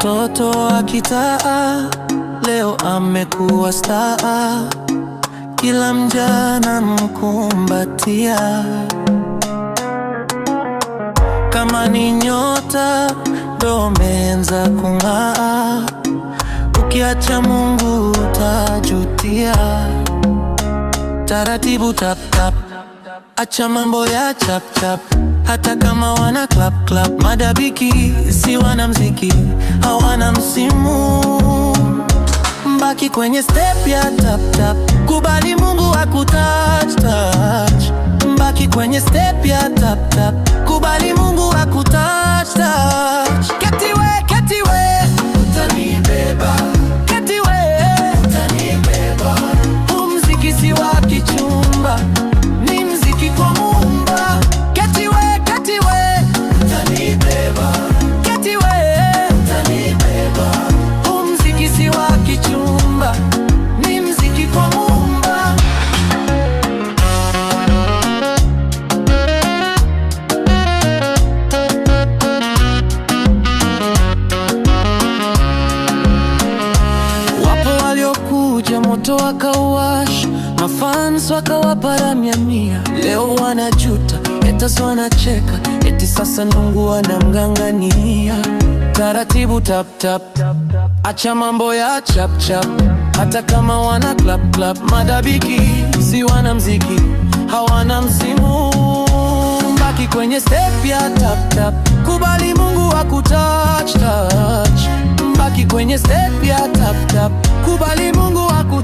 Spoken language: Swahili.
Mtoto wa kitaa leo amekuwa staa, kila mjana mkumbatia. Kama ni nyota ndo umeanza kung'aa, ukiacha Mungu utajutia. Taratibu tap tap, acha mambo ya chap chap. Hata kama wana clap clap, madabiki si wanamziki, hawana msimu. Mbaki kwenye step ya tap tap, kubali Mungu akutouch touch. Mbaki kwenye step ya tap tap, kubali Mungu akutouch touch. Keti we, utanibeba. Keti we, utanibeba. Muziki si wa kichumba, ni muziki kwa Muumba. Keti we, utanibeba. Keti we, utanibeba. Muziki si wa kichumba, ni muziki kwa Muumba. Wapo waliokuja moto wakauwasha, mafans wakawapa mia mia. Leo wanajuta, haters wanacheka, eti sasa Mungu wanamng'ang'ania. Taratibu tap tap, acha mambo ya chap chap. Hata kama wana clap clap, madabiki si wanamziki, hawana msimu. Mbaki kwenye step ya tap tap, kubali Mungu akutouch touch. Mbaki kwenye step ya tap tap, kubali Mungu akutouch.